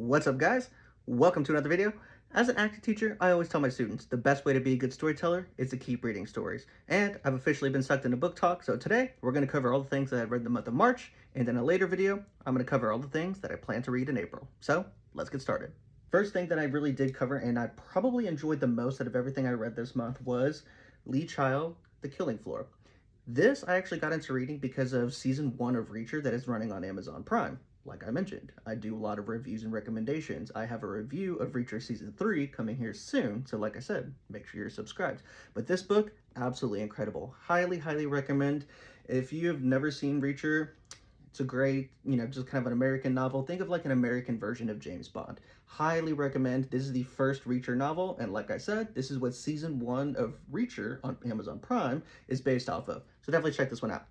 What's up, guys? Welcome to another video. As an acting teacher, I always tell my students the best way to be a good storyteller is to keep reading stories. And I've officially been sucked into book talk, so today we're going to cover all the things that I've read in the month of March, and in a later video, I'm going to cover all the things that I plan to read in April. So, let's get started. First thing that I really did cover, and I probably enjoyed the most out of everything I read this month, was Lee Child, The Killing Floor. This I actually got into reading because of season 1 of Reacher that is running on Amazon Prime. Like I mentioned, I do a lot of reviews and recommendations. I have a review of Reacher Season 3 coming here soon, so like I said, make sure you're subscribed. But this book, absolutely incredible. Highly, highly recommend. If you have never seen Reacher, it's a great, just kind of an American novel. Think of like an American version of James Bond. Highly recommend. This is the first Reacher novel, and like I said, this is what Season 1 of Reacher on Amazon Prime is based off of. So definitely check this one out.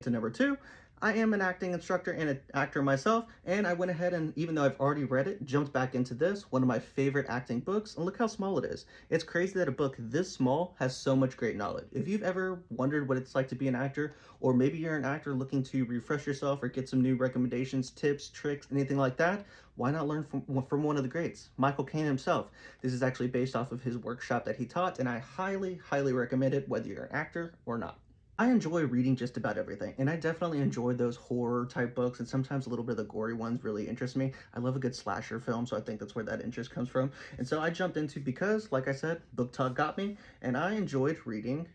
To number 2, I am an acting instructor and an actor myself, and I went ahead and, even though I've already read it, jumped back into this, one of my favorite acting books, and look how small it is. It's crazy that a book this small has so much great knowledge. If you've ever wondered what it's like to be an actor, or maybe you're an actor looking to refresh yourself or get some new recommendations, tips, tricks, anything like that, why not learn from one of the greats, Michael Caine himself. This is actually based off of his workshop that he taught, and I highly, highly recommend it, whether you're an actor or not. I enjoy reading just about everything, and I definitely enjoy those horror type books, and sometimes a little bit of the gory ones really interest me. I love a good slasher film, so I think that's where that interest comes from. And so I jumped into, because, like I said, book talk got me, and I enjoyed reading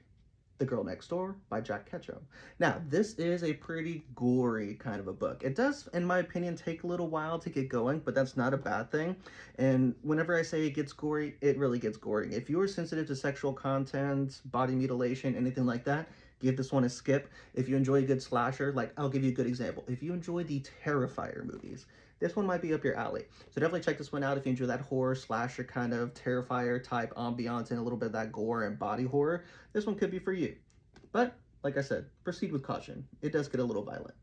The Girl Next Door by Jack Ketchum. Now, this is a pretty gory kind of a book. It does, in my opinion, take a little while to get going, but that's not a bad thing. And whenever I say it gets gory, it really gets gory. If you are sensitive to sexual content, body mutilation, anything like that, give this one a skip. If you enjoy a good slasher, like, I'll give you a good example. If you enjoy the Terrifier movies, this one might be up your alley. So definitely check this one out if you enjoy that horror slasher kind of Terrifier type ambiance and a little bit of that gore and body horror. This one could be for you. But, like I said, proceed with caution. It does get a little violent.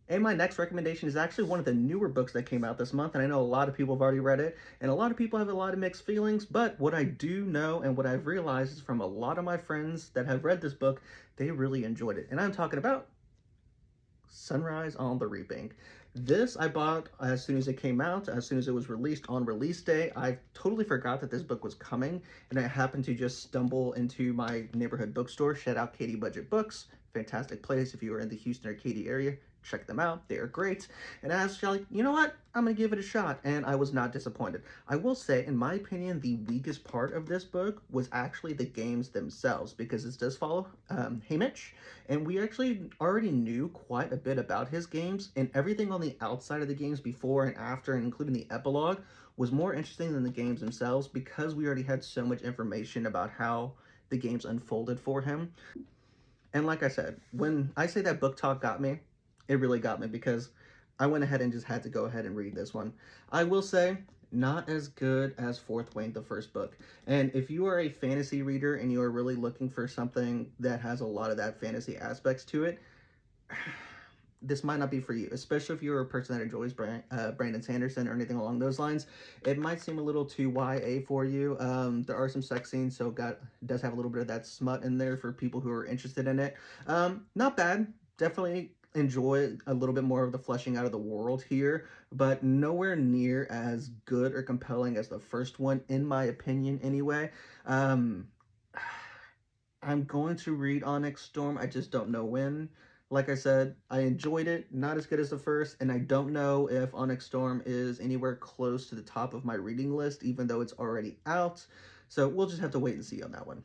And my next recommendation is actually one of the newer books that came out this month, and I know a lot of people have already read it, and a lot of people have a lot of mixed feelings, but what I do know and what I've realized is from a lot of my friends that have read this book, they really enjoyed it. And I'm talking about Sunrise on the Reaping. This I bought as soon as it came out, as soon as it was released on release day. I totally forgot that this book was coming, and I happened to just stumble into my neighborhood bookstore. Shout out Katie Budget Books. Fantastic place if you are in the Houston or Katy area. Check them out. They are great. And I was like, you know what? I'm going to give it a shot. And I was not disappointed. I will say, in my opinion, the weakest part of this book was actually the games themselves, because it does follow Haymitch. And we actually already knew quite a bit about his games, and everything on the outside of the games before and after, and including the epilogue, was more interesting than the games themselves, because we already had so much information about how the games unfolded for him. And like I said, when I say that book talk got me, it really got me, because I went ahead and just had to go ahead and read this one. I will say, not as good as Fourth Wing, the first book. And if you are a fantasy reader and you are really looking for something that has a lot of that fantasy aspects to it, this might not be for you, especially if you're a person that enjoys Brandon Sanderson or anything along those lines. It might seem a little too YA for you. There are some sex scenes, so does have a little bit of that smut in there for people who are interested in it. Not bad. Definitely enjoy a little bit more of the fleshing out of the world here, but nowhere near as good or compelling as the first one, in my opinion anyway. I'm going to read Onyx Storm. I just don't know when. Like I said, I enjoyed it, not as good as the first, and I don't know if Onyx Storm is anywhere close to the top of my reading list, even though it's already out. So we'll just have to wait and see on that one.